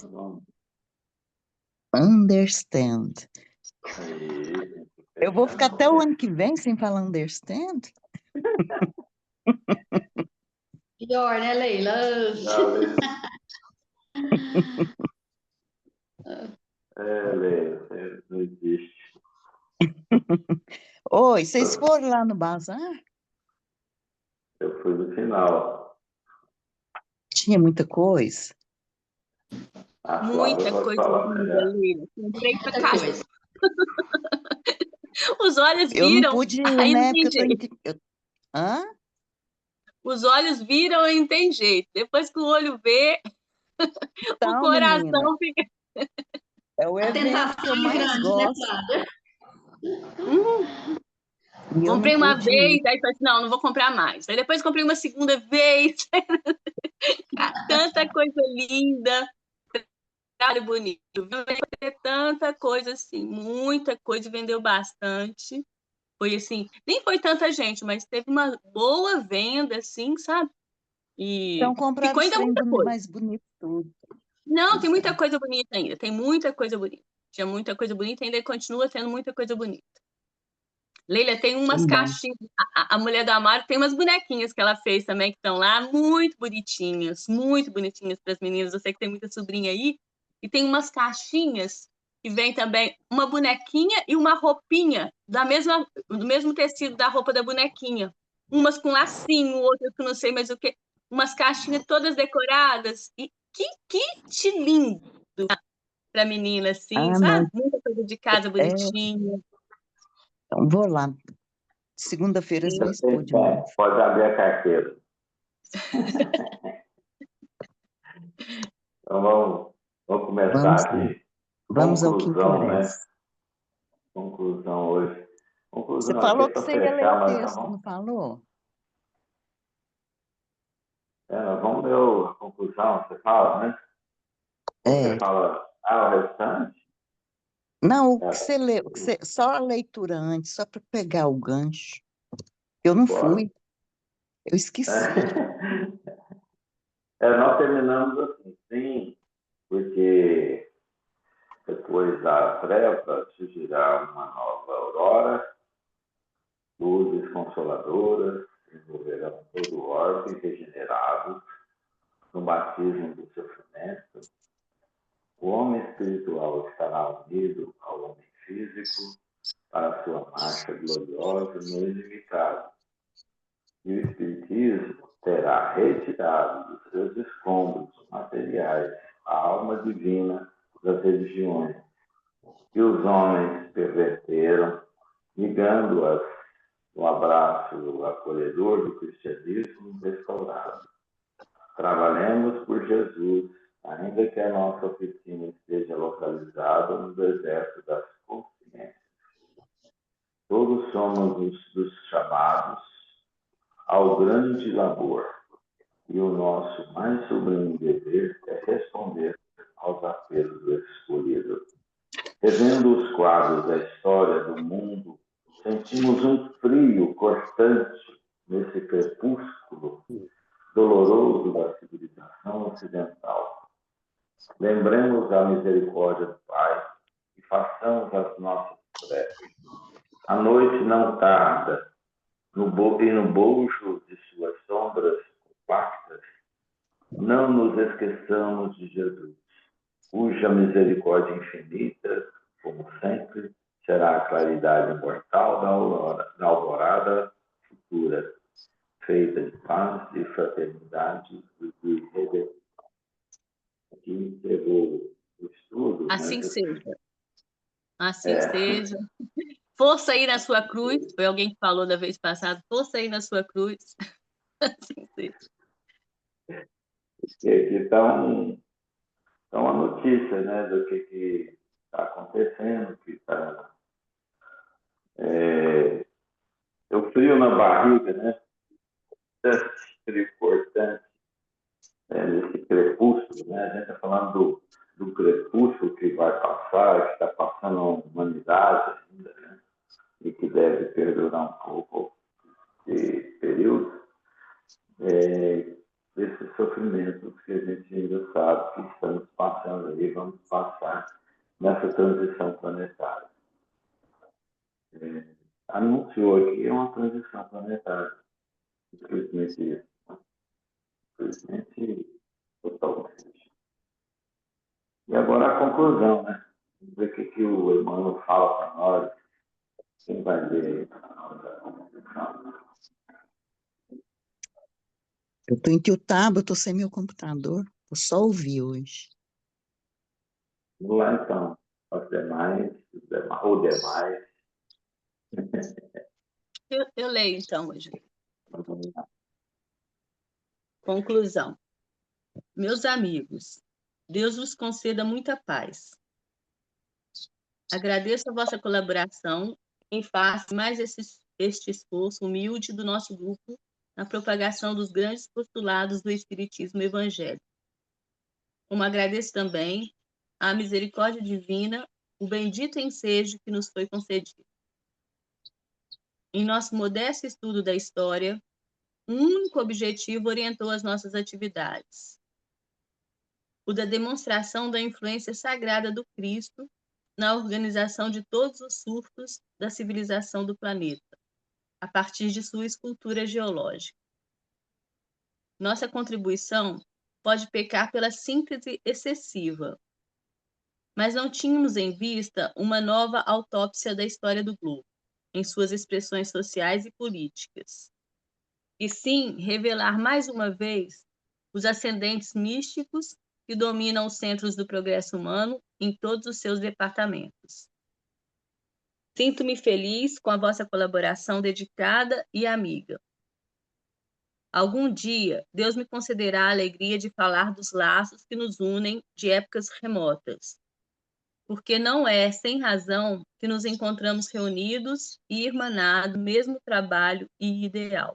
Vamos. Understand. Aí, Eu vou ficar até o ano que vem sem falar understand? Pior, né, Leila? Leila, não existe. Oi, vocês foram lá no bazar? Eu fui no final. Tinha muita coisa. A Muita Flávia pode coisa falar linda, melhor. Leila. Comprei pra Muita casa. coisa. Os olhos Eu não viram, pude ir, aí não né? tem Porque eu tô... jeito. Hã? Os olhos viram e não tem jeito. Depois que o olho vê, o Então, menina, coração fica... é o A evento tentação que eu é mais grande, né, gosto. Flávia? E eu não Comprei uma pude ir. vez, aí falei assim, não vou comprar mais. Aí depois comprei uma segunda vez. Tanta coisa linda, trabalho bonito. Viu? Tanta coisa assim, muita coisa, vendeu bastante. Foi assim, nem foi tanta gente, mas teve uma boa venda, assim, sabe? E Então, compraram ficou os ainda trem muita coisa. mais bonito tudo. Não, tem muita coisa bonita ainda, tem muita coisa bonita. Tinha muita coisa bonita, ainda continua tendo muita coisa bonita. Leila, tem umas Bom. caixinhas, a mulher do Amaro tem umas bonequinhas que ela fez também, que estão lá, muito bonitinhas para as meninas. Eu sei que tem muita sobrinha aí, e tem umas caixinhas que vem também uma bonequinha e uma roupinha do mesmo tecido da roupa da bonequinha. Umas com lacinho, outras com não sei mais o que. Umas caixinhas todas decoradas. E que kit lindo para menina, assim, Ah, sabe? não. Muita coisa de casa bonitinha. Então, vou lá. Segunda-feira eles vão expor de novo. Pode abrir a carteira. Então vamos começar aqui. Vamos ao que Conclusão, né? interessa. Conclusão hoje. Você Conclusão falou aqui que é para você ia ler fechar, o mas texto, não falou? nós vamos ler a conclusão, você fala, né? É. Você fala, o restante? Não, o que você leu, só a leitura antes, só para pegar o gancho. Eu não fui, eu esqueci. Nós terminamos assim, sim, porque depois da treva surgirá uma nova aurora, luzes consoladoras envolverão todo o orbe regenerado no batismo do sofrimento. O homem espiritual estará unido ao homem físico para sua marcha gloriosa no ilimitável. E o Espiritismo terá retirado dos seus escombros materiais a alma divina das religiões que os homens perverteram, ligando-as no abraço acolhedor do cristianismo restaurado. Trabalhemos por Jesus, ainda que a nossa oficina esteja localizada no deserto das consciências. Todos somos dos chamados ao grande labor, e o nosso mais sublime dever é responder aos apelos do escolhido. Revendo os quadros da história do mundo, sentimos um frio cortante nesse crepúsculo doloroso da civilização ocidental. Lembremos a misericórdia do Pai e façamos as nossas preces. A noite não tarda, e no bojo de suas sombras compactas, não nos esqueçamos de Jesus, cuja misericórdia infinita, como sempre, será a claridade imortal da alvorada futura, feita de paz, de fraternidade e de redenção. Aqui entregou o estudo. Assim seja. Assim seja. Força aí na sua cruz. Foi alguém que falou da vez passada. Força aí na sua cruz. Assim seja. E aqui está uma notícia, né, do que está acontecendo, que está... o frio na barriga, né? É importante, nesse crepúsculo, né? A gente está falando do crepúsculo que vai passar, que está passando a humanidade ainda, né? E que deve perdurar um pouco de período, desses sofrimentos que a gente ainda sabe que estamos passando vamos passar nessa transição planetária. Anunciou aqui uma transição planetária. Infelizmente isso. Infelizmente, totalmente. E agora a conclusão, né? Vamos ver o que o Emmanuel fala para nós. Quem vai ler a conclusão? Eu estou entiltada, eu estou sem meu computador. Vou só ouvir hoje. Vamos lá, então. Os demais. Eu leio, então, hoje. Vamos lá. Conclusão. Meus amigos, Deus vos conceda muita paz. Agradeço a vossa colaboração em face mais este esforço humilde do nosso grupo na propagação dos grandes postulados do Espiritismo Evangélico. Como agradeço também à misericórdia divina, o bendito ensejo que nos foi concedido. Em nosso modesto estudo da história, um único objetivo orientou as nossas atividades: o da demonstração da influência sagrada do Cristo na organização de todos os surtos da civilização do planeta, a partir de sua escultura geológica. Nossa contribuição pode pecar pela síntese excessiva, mas não tínhamos em vista uma nova autópsia da história do globo, em suas expressões sociais e políticas, e sim revelar mais uma vez os ascendentes místicos que dominam os centros do progresso humano em todos os seus departamentos. Sinto-me feliz com a vossa colaboração dedicada e amiga. Algum dia, Deus me concederá a alegria de falar dos laços que nos unem de épocas remotas, porque não é sem razão que nos encontramos reunidos e irmanados no mesmo trabalho e ideal.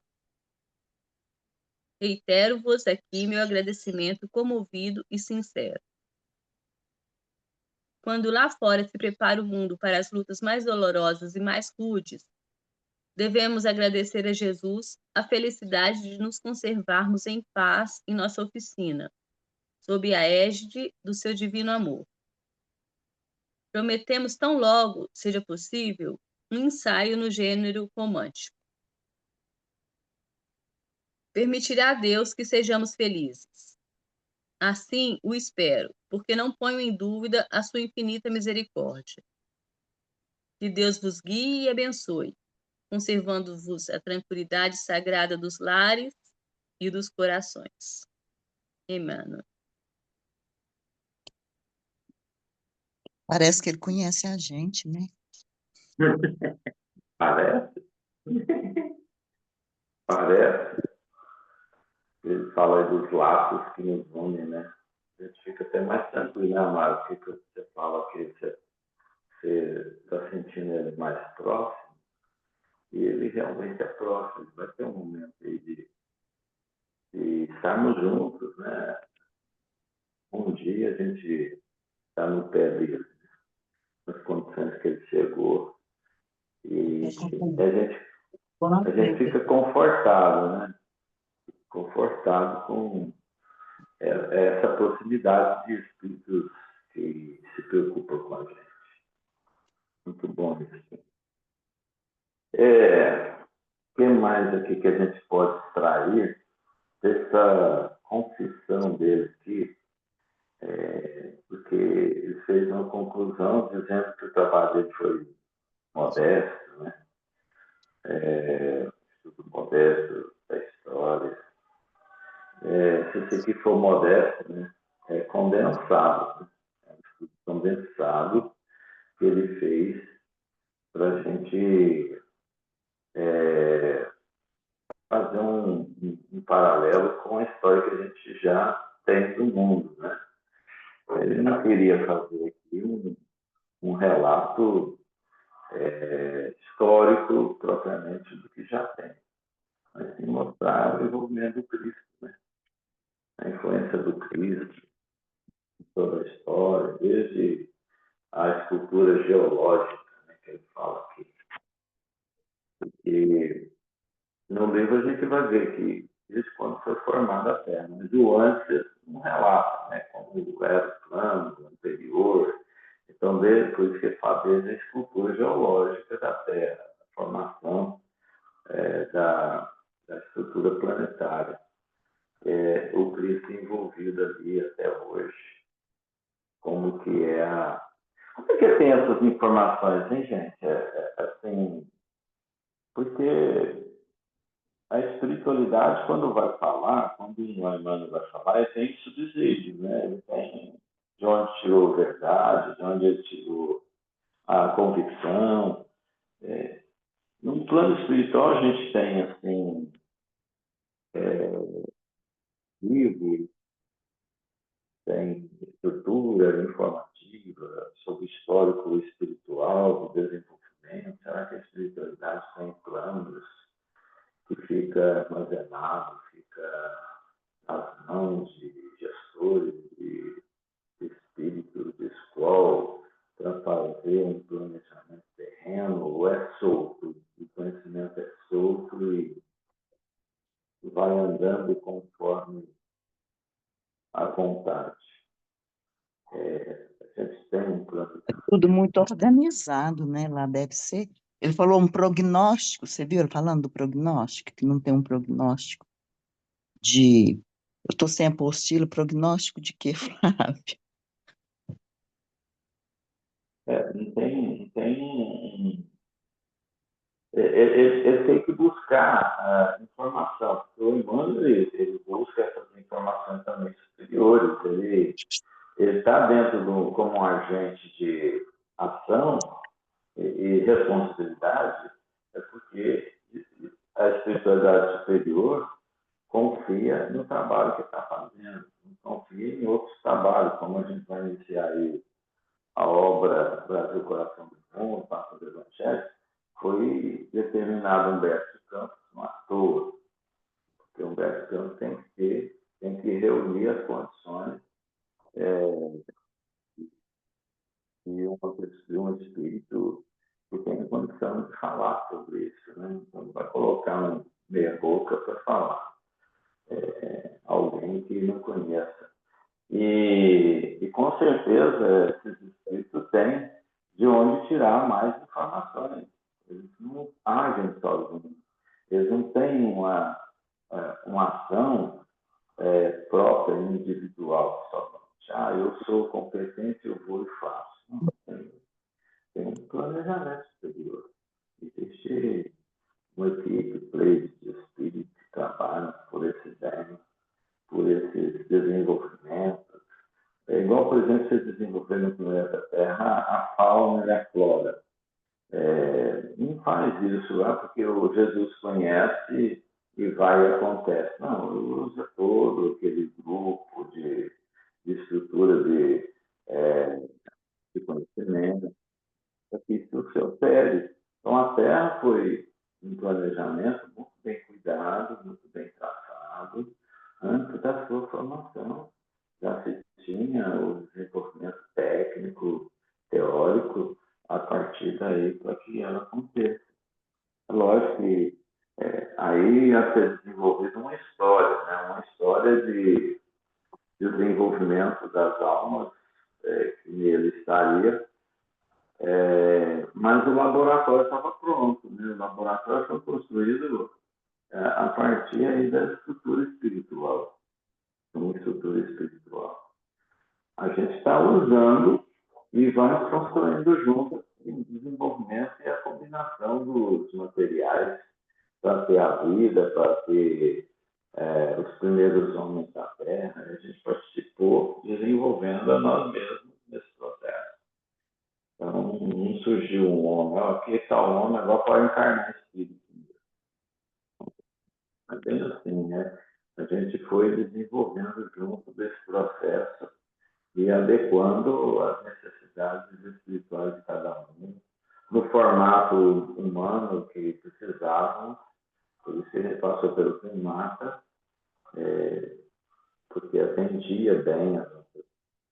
Reitero-vos aqui meu agradecimento comovido e sincero. Quando lá fora se prepara o mundo para as lutas mais dolorosas e mais rudes, devemos agradecer a Jesus a felicidade de nos conservarmos em paz em nossa oficina, sob a égide do seu divino amor. Prometemos tão logo seja possível um ensaio no gênero romântico. Permitirá Deus que sejamos felizes. Assim o espero, porque não ponho em dúvida a sua infinita misericórdia. Que Deus vos guie e abençoe, conservando-vos a tranquilidade sagrada dos lares e dos corações. Emmanuel. Parece que ele conhece a gente, né? Parece. Parece. Ele fala aí dos laços que nos unem, né? A gente fica até mais tranquilo, né, Amaro? Porque você fala que você está sentindo ele mais próximo, e ele realmente é próximo. Vai ter um momento aí de estarmos juntos, né? Um dia a gente está no pé dele, nas condições que ele chegou, e a gente fica confortável, né? Confortável com essa proximidade de espíritos que se preocupam com a gente. Muito bom isso. O que mais aqui que a gente pode extrair dessa confissão dele aqui? Porque ele fez uma conclusão dizendo que o trabalho dele foi modesto, né? Estudo modesto da história. Se esse aqui for modesto, né? É condensado, né? É um estudo condensado que ele fez para a gente fazer um paralelo com a história que a gente já tem do mundo, né? Ele não queria fazer aqui um relato histórico propriamente do que já tem, mas sim mostrar o desenvolvimento do Cristo, né? A influência do Cristo em toda a história, desde a escultura geológica, né, que ele fala aqui. E no livro a gente vai ver que desde quando foi formada a Terra, mas o antes um relato, né, como era o plano anterior, por isso que fala desde a escultura geológica da Terra, a formação da estrutura planetária. O Cristo envolvido ali até hoje. Como que tem essas informações, hein, gente? Assim, porque a espiritualidade, quando vai falar, quando o Emmanuel vai falar, ele tem subsídios, né? Ele tem de onde tirou a verdade, de onde ele tirou a convicção. No plano espiritual, a gente tem, assim, livros, tem estrutura informativa sobre o histórico espiritual, do desenvolvimento. Será que a espiritualidade tem planos que fica armazenado, fica nas mãos de gestores, de espíritos, de escola, para fazer um planejamento terreno, ou é solto? O conhecimento é solto e vai andando conforme a vontade. A gente tem um plano. Tudo muito organizado, né? Lá deve ser. Ele falou um prognóstico, você viu ele falando do prognóstico, que não tem um prognóstico de. Eu estou sem apostila, prognóstico de quê, Flávio? Não tem. Ele tem que buscar informação, porque o Emmanuel ele busca essas informações também superiores. Ele está dentro como um agente de ação e responsabilidade, porque a espiritualidade superior confia no trabalho que está fazendo, não confia em outros trabalhos, como a gente vai iniciar aí a obra Brasil Coração do Mundo, Passa do Evangelho, foi determinado Humberto de Campos à toa, porque Humberto de Campos tem que reunir as condições de um espírito que tem condição de falar sobre isso, né? Então, vai colocar um meia-boca para falar, alguém que não conheça. E com certeza, esses espíritos têm de onde tirar mais informações. Eles não agem sozinhos. Eles não têm uma ação própria, individual, somente. Eu sou competente, eu vou e faço. Não, tem um planejamento superior. Existe uma equipe, pleitos de espíritos que trabalham por esses bens, por esses desenvolvimentos. É igual, por exemplo, você desenvolver no planeta Terra a fauna e a flora. Não faz isso lá porque o Jesus conhece e vai e acontece. Não, usa todo aquele grupo de estrutura de conhecimento para que isso se opere. Então, a Terra foi um planejamento muito bem cuidado, muito bem traçado, antes da sua formação. Já se tinha o desenvolvimento técnico, teórico, a partir daí para que ela aconteça. Lógico que aí ia ser desenvolvida uma história, né? Uma história de desenvolvimento das almas que nele estaria, mas o laboratório estava pronto, né? O laboratório foi construído a partir aí da estrutura espiritual, uma estrutura espiritual. A gente está usando e vamos construindo juntos o desenvolvimento e a combinação dos materiais para ter a vida, para ter os primeiros homens da Terra. A gente participou desenvolvendo a nós mesmos nesse processo. Então, não surgiu um homem, aqui está o homem, agora pode encarnar espírito. É bem assim, né? A gente foi desenvolvendo junto desse processo e adequando as necessidades espirituais de cada um, no formato humano que precisavam. Por isso ele passou pelo primata, porque atendia bem as nossas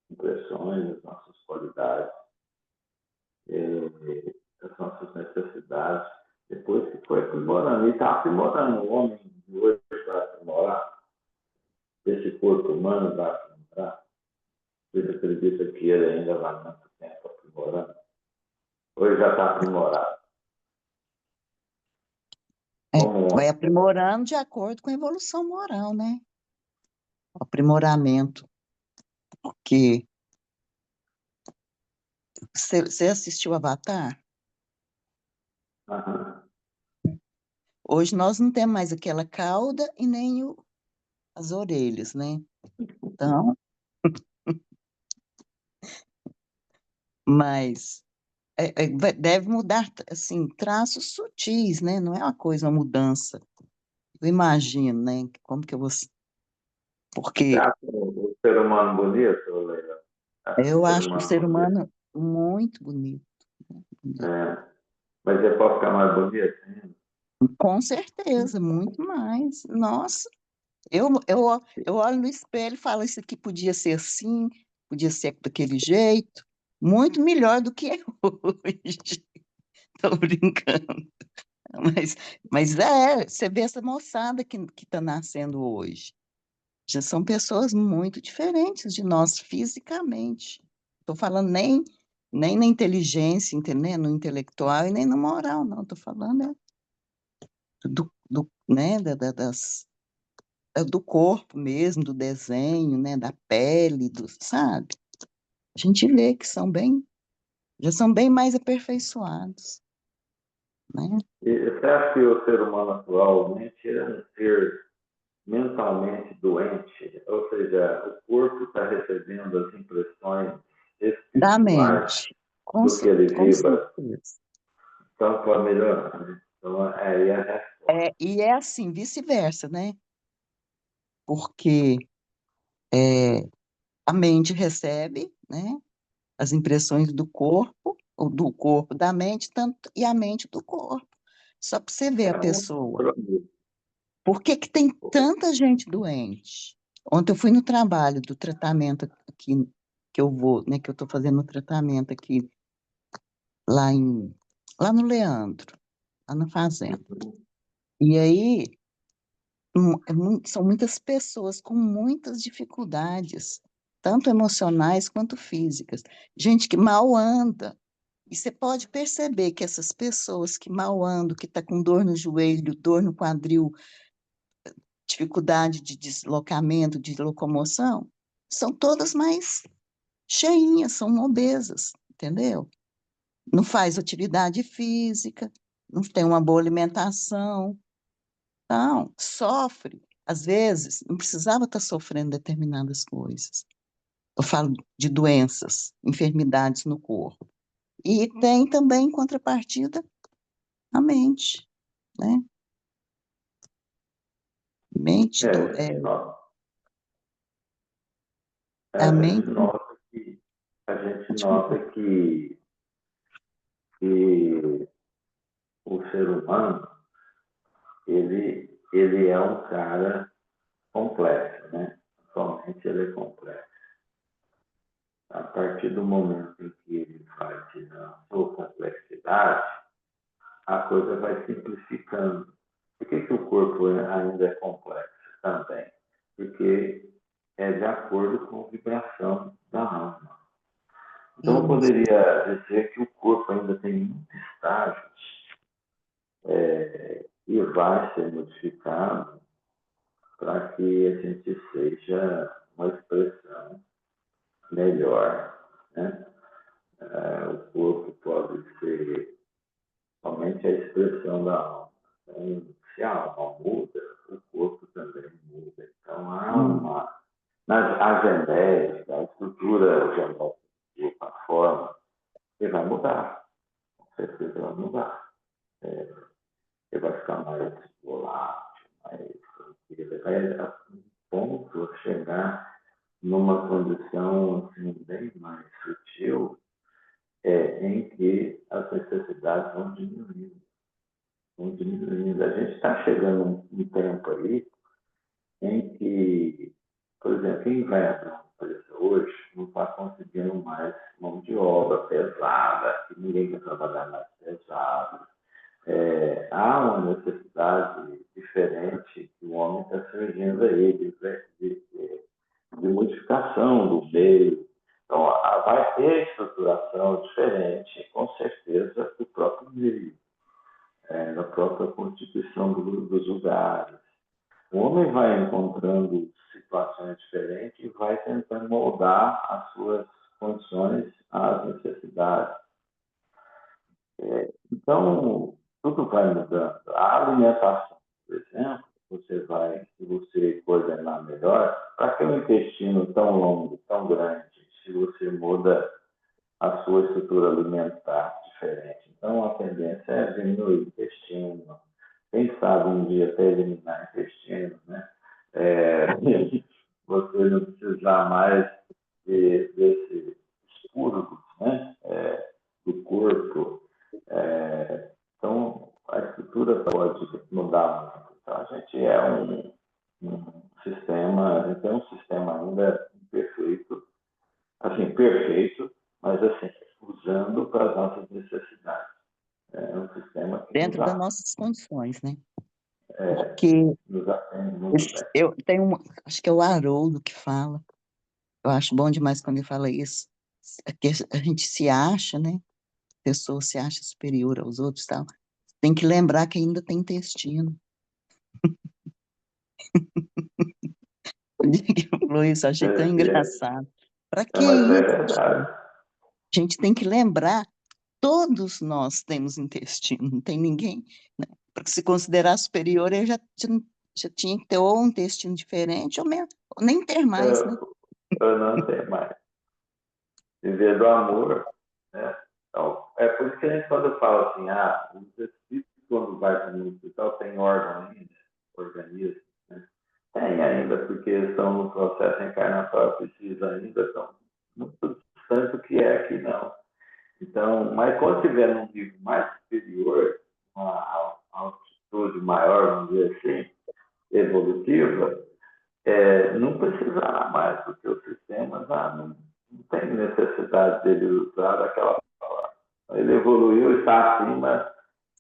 impressões, as nossas qualidades, as nossas necessidades. Depois que foi aprimorando, e está aprimorando. O homem de hoje vai aprimorar, esse corpo humano vai aprimorar. Você acredita que ele ainda vai muito tempo aprimorar? aprimorando? Hoje já está aprimorado? Vai aprimorando de acordo com a evolução moral, né? O aprimoramento. Porque você assistiu Avatar? Aham. Hoje nós não temos mais aquela cauda e nem as orelhas, né? Então, mas deve mudar, assim, traços sutis, né? Não é uma coisa, uma mudança. Eu imagino, né? Como que eu vou... Você Porque acha o ser humano bonito, Leila? Acha o eu ser acho o humano ser bonito? humano muito bonito. Bonito. É. Mas ele pode ficar mais bonito? Hein? Com certeza, muito mais. Nossa, eu olho no espelho e falo, isso aqui podia ser assim, podia ser daquele jeito, muito melhor do que é hoje. Tô brincando. Mas, mas você vê essa moçada que está nascendo hoje. Já são pessoas muito diferentes de nós fisicamente. Estou falando nem na inteligência, entendeu? No intelectual e nem na moral, não. Estou falando né, do corpo mesmo, do desenho, né, da pele, sabe? A gente vê que já são bem mais aperfeiçoados, né? E você acha que o ser humano atualmente é um ser mentalmente doente? Ou seja, o corpo está recebendo as impressões Da espirituais mente, com, do que ele com vibra? certeza. Então, para melhorar, né? Então, aí a resposta. E é assim, vice-versa, né? Porque é, a mente recebe, né, as impressões do corpo, ou do corpo da mente, tanto, e a mente do corpo. Só para você ver a É um pessoa. compromisso. Por que que tem tanta gente doente? Ontem eu fui no trabalho do tratamento aqui, que eu vou, né, que eu estou fazendo o tratamento aqui, lá, lá no Leandro, lá na fazenda. E aí, são muitas pessoas com muitas dificuldades, tanto emocionais quanto físicas. Gente que mal anda. E você pode perceber que essas pessoas que mal andam, que estão com dor no joelho, dor no quadril, dificuldade de deslocamento, de locomoção, são todas mais cheinhas, são obesas, entendeu? Não faz atividade física, não tem uma boa alimentação, então sofre. Às vezes, não precisava estar sofrendo determinadas coisas. Eu falo de doenças, enfermidades no corpo. E tem também, em contrapartida, a mente, né? Mente É, do, a é, gente nota, a a gente mente, nota que, a gente nota que o ser humano, ele é um cara complexo, né? Somente ele é complexo. A partir do momento em que ele vai tirando a sua complexidade, a coisa vai simplificando. Por que o corpo ainda é complexo também? Porque é de acordo com a vibração da alma. Então, eu isso, poderia dizer que o corpo ainda tem muitos estágios e vai ser modificado para que a gente seja uma expressão melhor, né? O corpo pode ser somente a expressão da alma. Então, se a alma muda, o corpo também muda. Então, há hum, uma... A genética, a estrutura genética, a forma, ele vai mudar. Com certeza vai mudar. Ele vai ficar mais volátil, mais tranquilo. Vai a um ponto a chegar numa condição assim, bem mais sutil, em que as necessidades vão diminuindo. Vão diminuindo. A gente está chegando um tempo aí em que, por exemplo, quem vai abrir uma empresa hoje não está conseguindo mais mão de obra pesada, que ninguém quer trabalhar mais pesado. Há uma necessidade diferente que o homem está surgindo aí, de modificação do meio. Então, vai ter estruturação diferente, com certeza, do próprio meio, da própria constituição dos lugares. O homem vai encontrando situações diferentes e vai tentando moldar as suas condições às necessidades. Então, tudo vai mudando. A alimentação, por exemplo, se você coordenar melhor, para que um intestino tão longo, tão grande, se você muda a sua estrutura alimentar diferente? Então, a tendência é diminuir o intestino. Quem sabe um dia até eliminar o intestino, né? Você não precisar mais desses expurgos, né? Do corpo. Então, a estrutura pode mudar muito. Então, a gente é um sistema, a gente é um sistema ainda imperfeito, assim, perfeito, mas assim, usando para as nossas necessidades. É um sistema que Dentro das nossas condições, né? Porque nos atende muito bem. eu tenho acho que é o Haroldo que fala. Eu acho bom demais quando ele fala isso. Que a gente se acha, né? A pessoa se acha superior aos outros e tal. Tem que lembrar que ainda tem intestino. O dia que ele falou isso, eu achei tão engraçado. Para que Mas é isso? verdade. A gente tem que lembrar, todos nós temos intestino, não tem ninguém, né? Para se considerar superior, ele já tinha que ter ou um intestino diferente, ou nem ter mais, né? Eu não tenho mais. Viver do amor, né? Então, é por isso que a gente, quando fala assim, os espíritos, quando vai para o hospital, tem órgão ainda, organismo, né? Tem ainda, porque estão no processo encarnatório, precisa ainda, estão muito distante do que é aqui, não. Então, mas quando estiver num nível mais superior, uma altitude maior, vamos dizer assim, evolutiva, não precisará mais, porque o sistema já não tem necessidade dele usar daquela forma. Ele evoluiu e está acima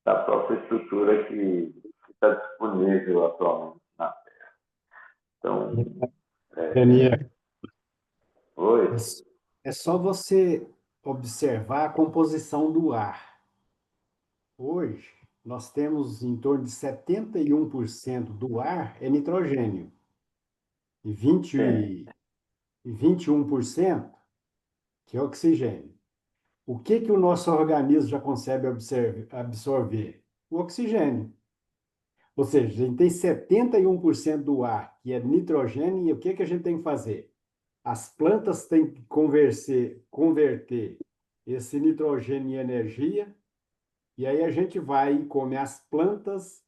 da própria estrutura que está disponível atualmente na Terra. Então, Daniel, oi? é só você observar a composição do ar. Hoje, nós temos em torno de 71% do ar é nitrogênio e 21% que é oxigênio. O que o nosso organismo já consegue absorver? O oxigênio. Ou seja, a gente tem 71% do ar que é nitrogênio e o que a gente tem que fazer? As plantas têm que converter esse nitrogênio em energia, e aí a gente vai e come as plantas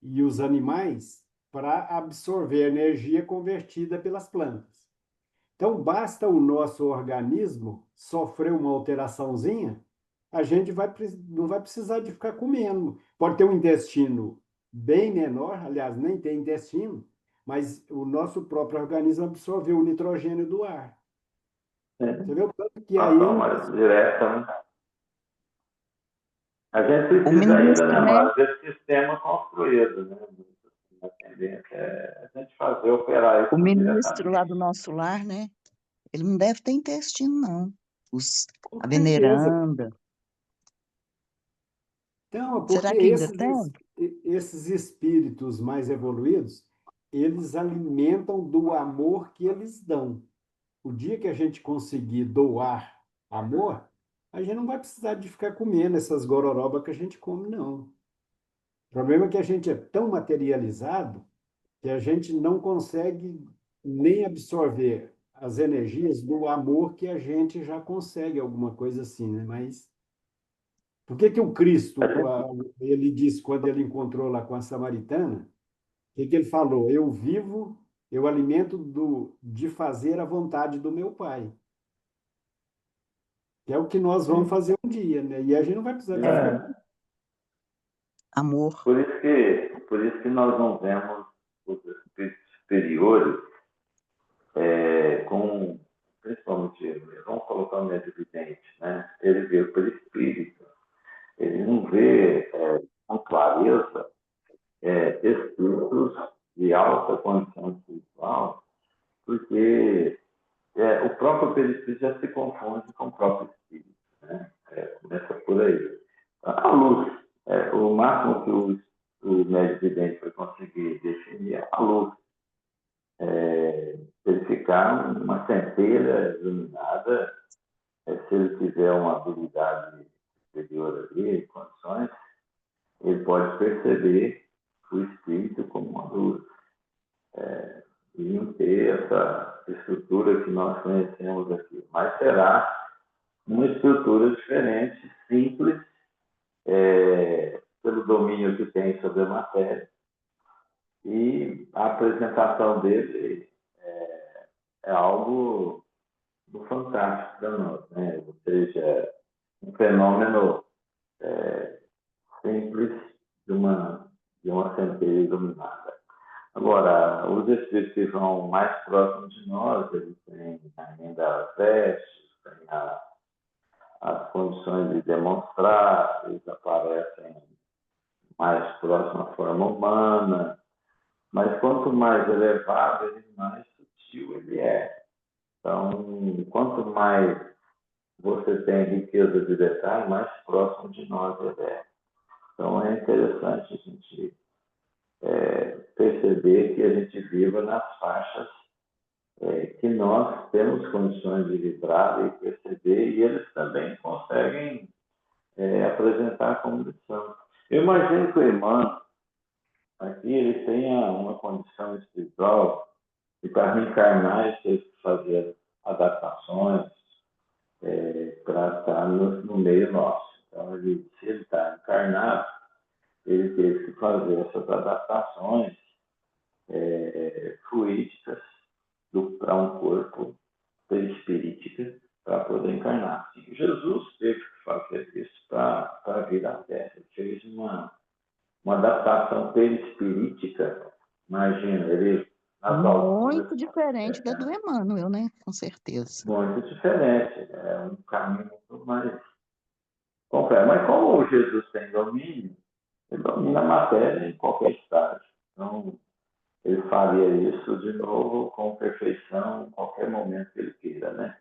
e os animais para absorver a energia convertida pelas plantas. Então, basta o nosso organismo sofrer uma alteraçãozinha, a gente não vai precisar de ficar comendo. Pode ter um intestino bem menor, aliás, nem tem intestino, mas o nosso próprio organismo absorveu o nitrogênio do ar. Você vê o tanto que aí... mais direta, né? A gente O precisa ainda, ministro, né, né? mas desse sistema construído, né? A tendência é a gente fazer operar O isso ministro lá diretamente. do nosso lar, né? Ele não deve ter intestino, não. Com A certeza. veneranda. Então, porque Será que ainda tem? esses espíritos mais evoluídos, eles alimentam do amor que eles dão. O dia que a gente conseguir doar amor, a gente não vai precisar de ficar comendo essas gororobas que a gente come, não. O problema é que a gente é tão materializado que a gente não consegue nem absorver as energias do amor que a gente já consegue, alguma coisa assim, né? Mas por que o Cristo, ele disse quando ele encontrou lá com a samaritana, o que ele falou? Eu alimento de fazer a vontade do meu Pai. Que é o que nós vamos fazer um dia, né? E a gente não vai precisar de ficar... Amor. Por isso que nós não vemos os espíritos superiores principalmente, vamos colocar mais evidente, né? Ele vê pelo espírito, ele não vê com clareza espíritos de alta condição espiritual, porque o próprio perispírito já se confunde com o próprio espírito, né? Começa por aí. A luz, o máximo que o médium vidente vai conseguir definir é a luz. Verificar uma centelha iluminada, se ele tiver uma habilidade superior ali, condições, ele pode perceber o espírito como uma luz. E não ter essa estrutura que nós conhecemos aqui. Mas será uma estrutura diferente, simples, pelo domínio que tem sobre a matéria. E a apresentação dele é algo do fantástico para nós, né? Ou seja, um fenômeno simples de uma centelha iluminada. Agora, os espíritos que vão mais próximos de nós, eles têm ainda as vestes, têm as condições de demonstrar, eles aparecem mais próximos à forma humana, mas quanto mais elevado ele, mais sutil ele é. Então, quanto mais você tem riqueza de detalhe, mais próximo de nós ele é. Então, é interessante a gente perceber que a gente viva nas faixas que nós temos condições de vibrar e perceber, e eles também conseguem apresentar como lição. Eu imagino que o Emmanuel, aqui, ele tenha uma condição espiritual e para reencarnar ele teve que fazer adaptações para estar no meio nosso. Então, se ele está encarnado, ele teve que fazer essas adaptações fluídicas para um corpo perispirítica para poder encarnar. Sim, Jesus teve que fazer isso para vir à Terra. Ele fez uma adaptação perispirítica. Imagina, ele nas alturas. Muito diferente da do Emmanuel, né? Com certeza. Muito diferente. É um caminho muito mais complexo. Mas como Jesus tem domínio, ele domina a matéria em qualquer estágio. Então, ele faria isso de novo com perfeição em qualquer momento que ele queira, né?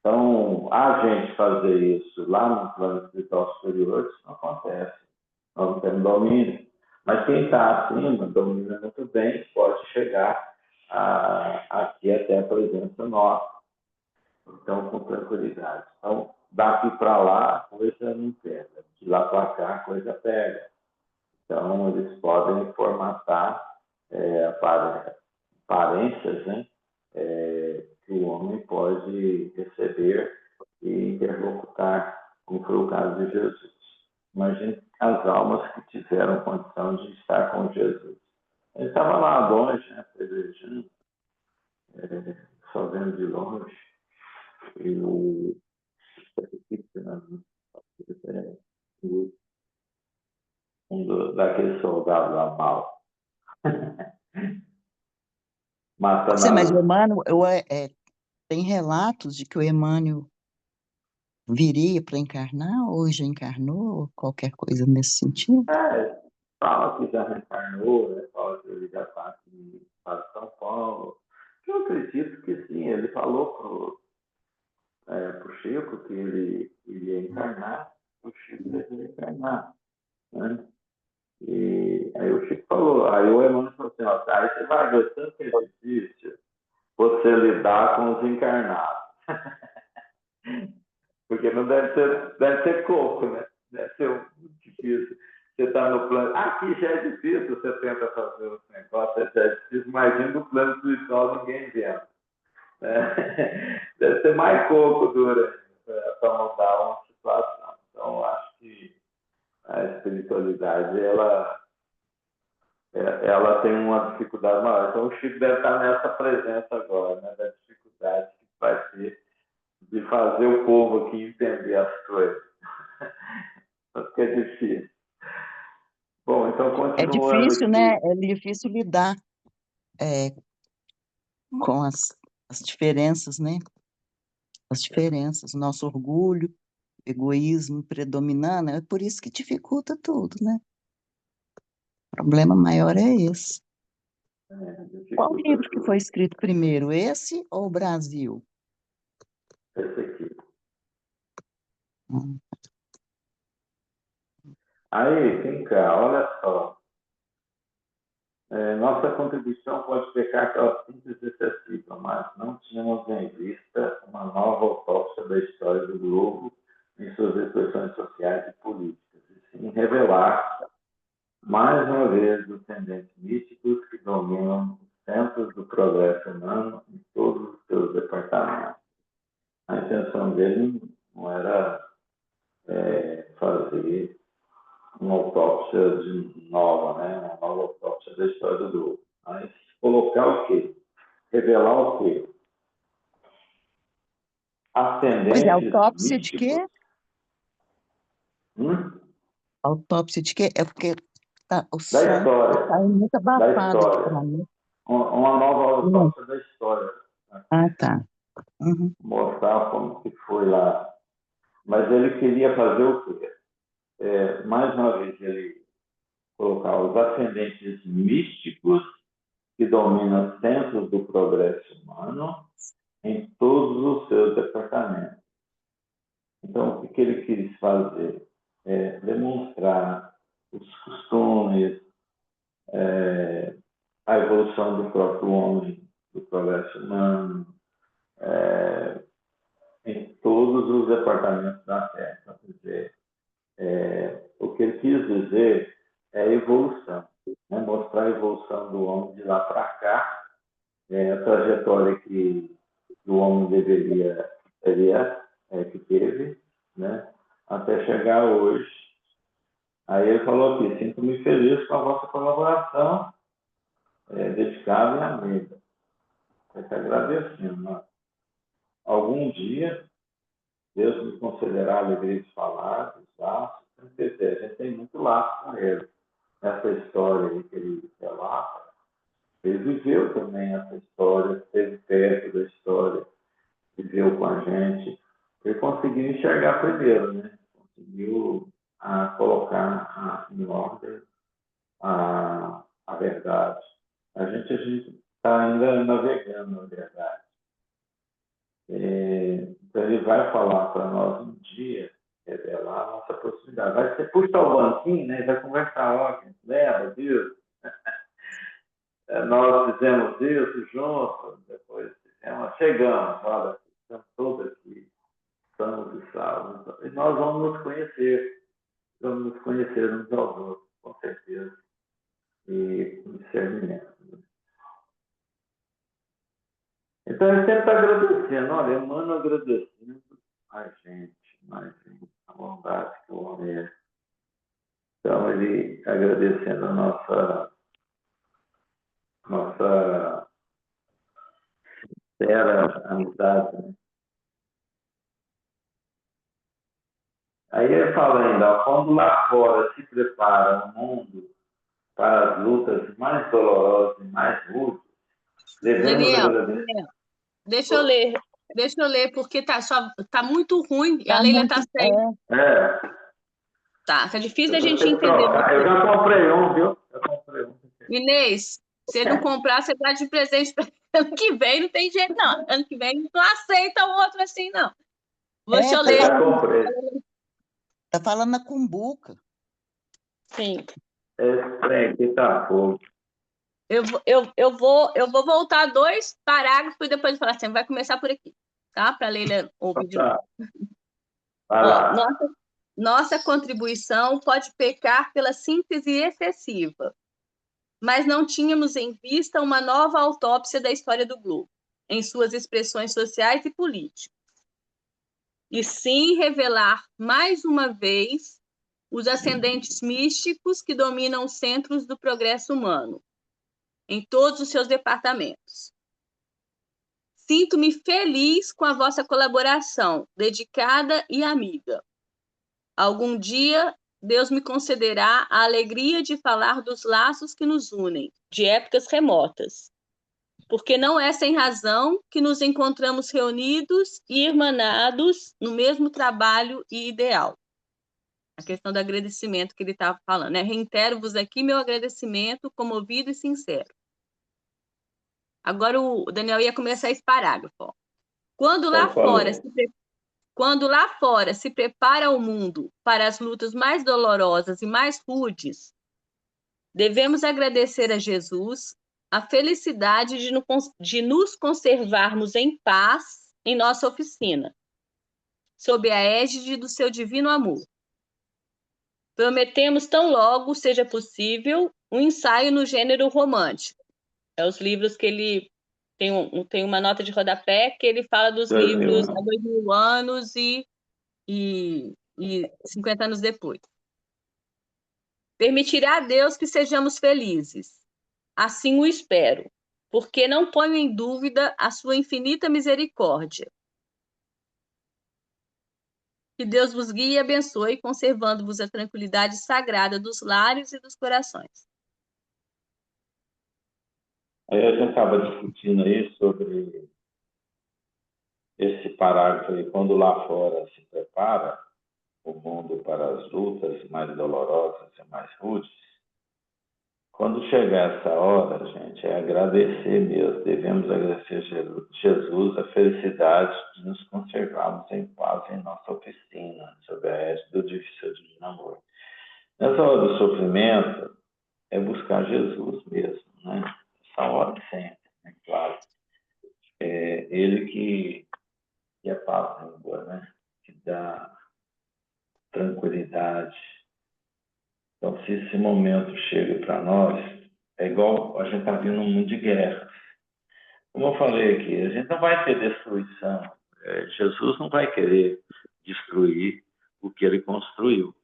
Então, a gente fazer isso lá no plano espiritual superior, isso não acontece. Nós não temos domínio. Mas quem está acima domina muito bem, pode chegar aqui até a presença nossa. Então, com tranquilidade. Então, daqui para lá, a coisa não pega. De lá para cá, a coisa pega. Então, eles podem formatar aparências, né? Que o homem pode receber e interlocutar, como foi o caso de Jesus. Imagine as almas que tiveram condição de estar com Jesus. Ele estava lá longe, né, pelejando, só vendo de longe. E o daquele soldado lá mal. Matando Mas o Emmanuel, tem relatos de que o Emmanuel viria para encarnar, ou já encarnou, ou qualquer coisa nesse sentido? Fala que já reencarnou, né? Fala que ele já está aqui no estado de São Paulo. Eu acredito que sim, ele falou pro Chico que ele iria encarnar, o Chico deveria encarnar, né? E aí o Chico falou, aí o Emmanuel falou assim, ó, aí você vai ver tanto que é difícil você lidar com os encarnados. Porque não deve ser pouco, né? Deve ser muito difícil. Você está no plano. Aqui já é difícil, você tenta fazer os negócios, já é difícil. Imagina no plano espiritual ninguém vendo. Né? Deve ser mais pouco dura para mudar uma situação. Então, eu acho que a espiritualidade ela tem uma dificuldade maior. Então, o Chico deve estar nessa presença agora, né? Da dificuldade que vai ter de fazer o povo aqui entender as coisas. Porque é difícil. Bom, então É continuando difícil, aqui. né? É difícil lidar com as diferenças, né? As diferenças, nosso orgulho, egoísmo predominando, é por isso que dificulta tudo, né? O problema maior é esse. Qual livro que foi escrito primeiro, esse ou o Brasil? Esse aqui. Hum. Aí, vem cá, olha só. Nossa contribuição pode pecar aquela síntese excessiva, mas não tínhamos em vista uma nova autópsia da história do globo em suas expressões sociais e políticas, e sim revelar, mais uma vez, os tendentes místicos que dominam os centros do progresso humano em todos os seus departamentos. A intenção dele não era fazer uma autópsia nova, né? Uma nova autópsia da história do globo. Mas colocar o quê? Revelar o quê? Pois é, Ascendentes autópsia de quê? místicos. Autópsia de quê? É porque o Da som história. está muito Da abafado aqui história. para mim. Uma nova autópsia da história. Ah, tá. Uhum. Mostrar como que foi lá. Mas ele queria fazer o quê? Mais uma vez, ele colocar os ascendentes místicos que dominam os centros do progresso humano em todos os seus departamentos. Então, o que ele quis fazer? Demonstrar os costumes, a evolução do próprio homem, do progresso humano, em todos os departamentos da Terra. Quer dizer, o que ele quis dizer é a evolução, né? Mostrar a evolução do homem de lá para cá, a trajetória que o homem que teve, né? Até chegar hoje. Aí ele falou aqui: sinto-me feliz com a vossa colaboração, dedicada e amiga. Está agradecendo. Né? Algum dia, Deus me concederá a alegria de falar dos laços. Quer dizer, a gente tem muito laço com ele. Essa história aí que ele relata, ele viveu também essa história, esteve perto da história, viveu com a gente. Ele conseguiu enxergar primeiro, né? Conseguiu colocar em ordem a verdade. A gente está ainda navegando na verdade. Então, ele vai falar para nós um dia, revelar a nossa proximidade. Vai ser puxar o banquinho, né? Vai conversar, ó, lembra disso? Nós fizemos isso juntos, depois chegamos, olha, estamos todos aqui, estamos e salvos. E nós vamos nos conhecer uns aos outros, com certeza, e com discernimento. Então, ele sempre está agradecendo, olha, Emmanuel agradecendo a gente, a bondade que o homem é. Então, ele agradecendo a nossa sincera amizade, né? Aí ele fala ainda, ó, quando lá fora se prepara o mundo para as lutas mais dolorosas e mais rudes, devemos Daniel, agradecer. deixa eu ler, porque tá muito ruim e a Tá Leila muito, tá sem. Tá difícil Eu a vou gente ter que entender trocar. Eu você. já comprei um, viu? Eu comprei um. Inês, se não comprar, você dá de presente para ano que vem, não tem jeito, não. Ano que vem não aceita o outro assim, não. Deixa eu Eu ler. já comprei. tá falando na cumbuca. Sim. Esse trem aqui tá fogo. Eu vou voltar 2 parágrafos e depois falar assim, vai começar por aqui, tá? Para a Leila ouvir de novo. Tá. Vai Ó, lá. nossa contribuição pode pecar pela síntese excessiva, mas não tínhamos em vista uma nova autópsia da história do globo, em suas expressões sociais e políticas, e sim revelar mais uma vez os ascendentes místicos que dominam os centros do progresso humano, em todos os seus departamentos. Sinto-me feliz com a vossa colaboração, dedicada e amiga. Algum dia, Deus me concederá a alegria de falar dos laços que nos unem, de épocas remotas. Porque não é sem razão que nos encontramos reunidos e irmanados no mesmo trabalho e ideal. A questão do agradecimento que ele estava falando, né? Reitero-vos aqui meu agradecimento comovido e sincero. Agora o Daniel ia começar esse parágrafo. Ó. Quando lá Pode falar. Quando lá fora se prepara o mundo para as lutas mais dolorosas e mais rudes, devemos agradecer a Jesus a felicidade de nos conservarmos em paz em nossa oficina, sob a égide do seu divino amor. Prometemos, tão logo seja possível, um ensaio no gênero romântico. É os livros que ele tem uma nota de rodapé que ele fala dos 2000 livros há anos. 2000 anos e 50 anos depois. Permitirá a Deus que sejamos felizes. Assim o espero, porque não ponho em dúvida a sua infinita misericórdia. Que Deus vos guie e abençoe, conservando-vos a tranquilidade sagrada dos lares e dos corações. Aí a gente estava discutindo aí sobre esse parágrafo aí, quando lá fora se prepara o mundo para as lutas mais dolorosas e mais rudes. Quando chegar essa hora, gente, é agradecer mesmo. Devemos agradecer Jesus a felicidade de nos conservarmos em paz em nossa oficina, sob a égide do seu divino amor. Nessa hora do sofrimento, é buscar Jesus mesmo, né? Essa hora sempre, né? Claro. É Ele que é paz língua, né? Que dá tranquilidade. Então, se esse momento chega para nós, é igual a gente está vindo num mundo de guerra. Como eu falei aqui, a gente não vai ter destruição. Jesus não vai querer destruir o que ele construiu,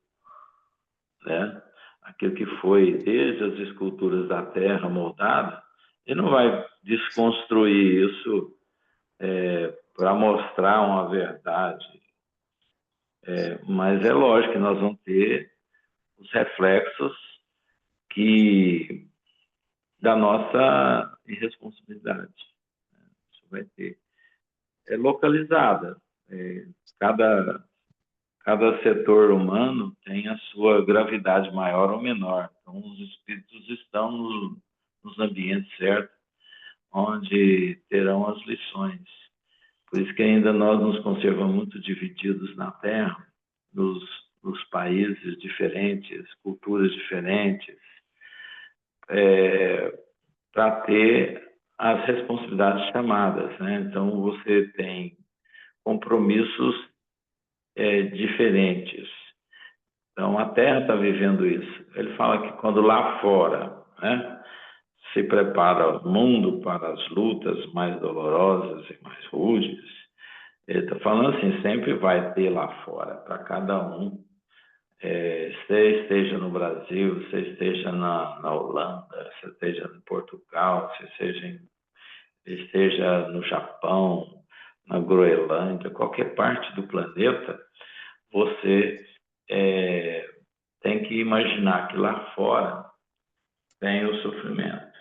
né? Aquilo que foi desde as esculturas da terra moldada, ele não vai desconstruir isso para mostrar uma verdade. Mas é lógico que nós vamos ter os reflexos da nossa irresponsabilidade. Isso vai ter. É localizada. Cada setor humano tem a sua gravidade maior ou menor. Então, os espíritos estão nos ambientes certos, onde terão as lições. Por isso que ainda nós nos conservamos muito divididos na Terra, nos países diferentes, culturas diferentes, para ter as responsabilidades chamadas, né? Então, você tem compromissos diferentes. Então, a Terra está vivendo isso. Ele fala que quando lá fora, né, se prepara o mundo para as lutas mais dolorosas e mais rudes, ele está falando assim, sempre vai ter lá fora, para cada um. Você esteja no Brasil, você esteja na Holanda, você esteja em Portugal, você esteja no Japão, na Groenlândia, qualquer parte do planeta, você tem que imaginar que lá fora tem o sofrimento,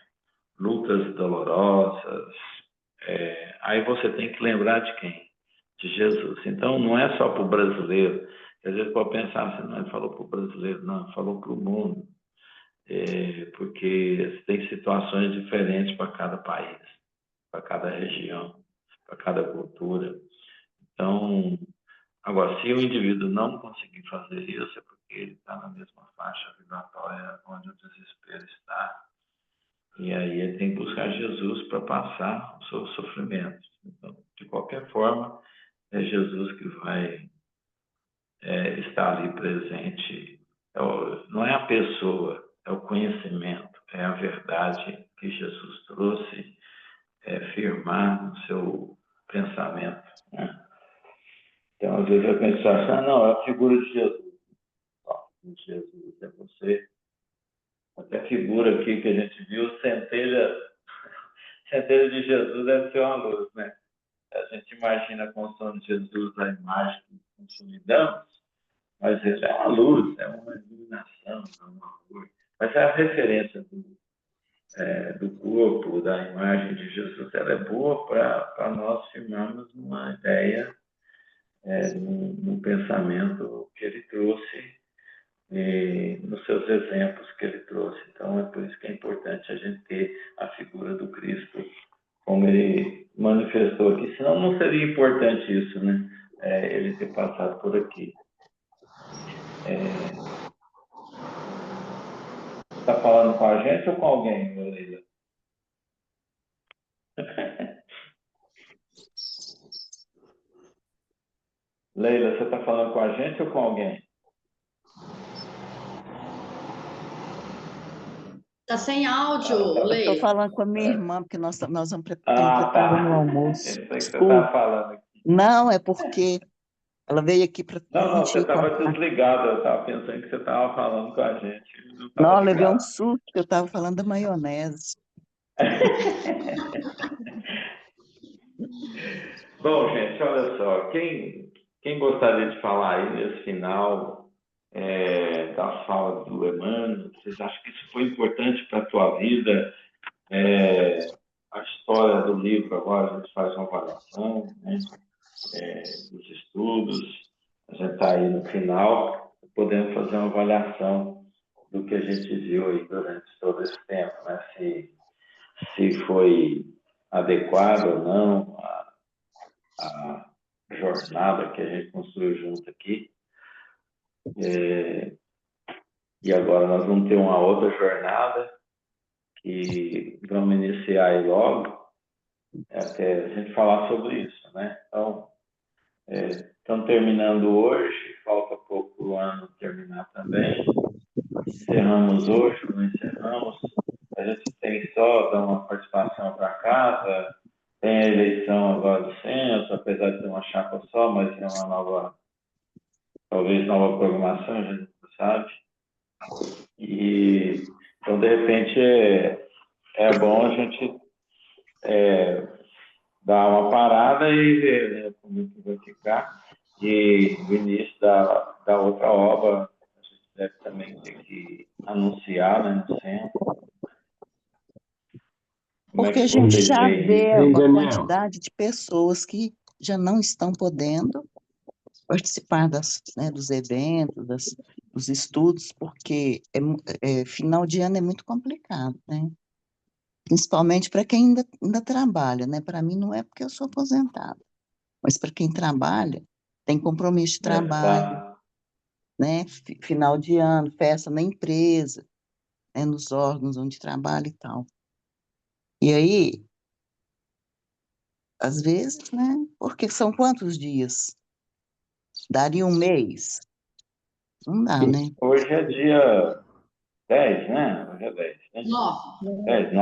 lutas dolorosas. Aí você tem que lembrar de quem? De Jesus. Então, não é só para o brasileiro. Às vezes pode pensar assim, não, ele falou para o brasileiro, não, falou para o mundo. Porque tem situações diferentes para cada país, para cada região, para cada cultura. Então, agora, se o indivíduo não conseguir fazer isso, é porque ele está na mesma faixa vibratória onde o desespero está. E aí ele tem que buscar Jesus para passar os seus sofrimentos. Então, de qualquer forma, é Jesus que vai estar ali presente. Não é a pessoa, é o conhecimento, é a verdade que Jesus trouxe, firmar no seu pensamento, né? Então, às vezes eu penso assim, não, é a figura de Jesus. Jesus é você. Até a figura aqui que a gente viu, centelha de Jesus deve ser uma luz, né? A gente imagina a construção de Jesus, a imagem que consolidamos, mas ele é uma luz, é uma iluminação, é uma luz. Mas é a referência do corpo, da imagem de Jesus, ela é boa para nós firmarmos uma ideia, num pensamento que ele trouxe, nos seus exemplos que ele trouxe. Então, é por isso que é importante a gente ter a figura do Cristo como ele manifestou aqui, senão não seria importante isso, né? Ele ter passado por aqui. Está falando com a gente ou com alguém, Leila? Leila, você está falando com a gente ou com alguém? Tá sem áudio, Eu estou Leila. falando com a minha irmã, porque nós estamos Ah, preparando o tá. almoço. Eu sei que você Desculpa. estava falando aqui. Não, é porque ela veio aqui para a Não, gente você ir estava comprar. desligado. Eu estava pensando que você estava falando com a gente. Não Não, estava eu levei um ligado. susto, que eu estava falando da maionese. Bom, gente, olha só. Quem gostaria de falar aí nesse final das falas do Emmanuel? Vocês acham que isso foi importante para a tua vida? A história do livro agora a gente faz uma avaliação, né? Dos estudos. A gente está aí no final, podemos fazer uma avaliação do que a gente viu aí durante todo esse tempo, né? Se foi adequado ou não a jornada que a gente construiu junto aqui. E agora nós vamos ter uma outra jornada que vamos iniciar aí logo, até a gente falar sobre isso, né? Então, estamos terminando hoje, falta pouco para o ano terminar também. Encerramos hoje, não encerramos. A gente tem só dar uma participação para casa, tem a eleição agora do centro, apesar de ter uma chapa só, mas é uma nova, talvez nova programação, a gente não sabe. E, então, de repente, é bom a gente dar uma parada e ver, né, como é que vai ficar. E o início da outra obra, a gente deve também ter que anunciar, né, no centro. Como é Porque a que gente vocês já veem vê isso? Hein, uma Daniel? quantidade de pessoas que já não estão podendo participar dos eventos, dos estudos, porque final de ano é muito complicado, né? Principalmente para quem ainda trabalha, né? Para mim não é porque eu sou aposentada, mas para quem trabalha, tem compromisso de trabalho, Tá. né? Final de ano, festa na empresa, né? Nos órgãos onde trabalha e tal. E aí, às vezes, né? Porque são quantos dias? Daria um mês? Não dá, né? Hoje é dia 10, né? Hoje é 10, né? 9. 10,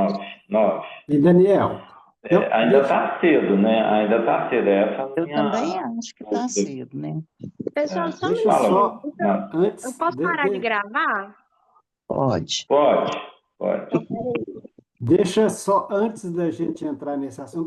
9. E Daniel, então, Ainda está cedo, né? Ainda está cedo. Essa é a Eu também minha acho que está dúvida. cedo, né? Pessoal, só um deixa Fala, minutinho. só, Então, antes, eu posso parar de gravar? Pode. Pode. Então, peraí. deixa só, antes da gente entrar nesse assunto,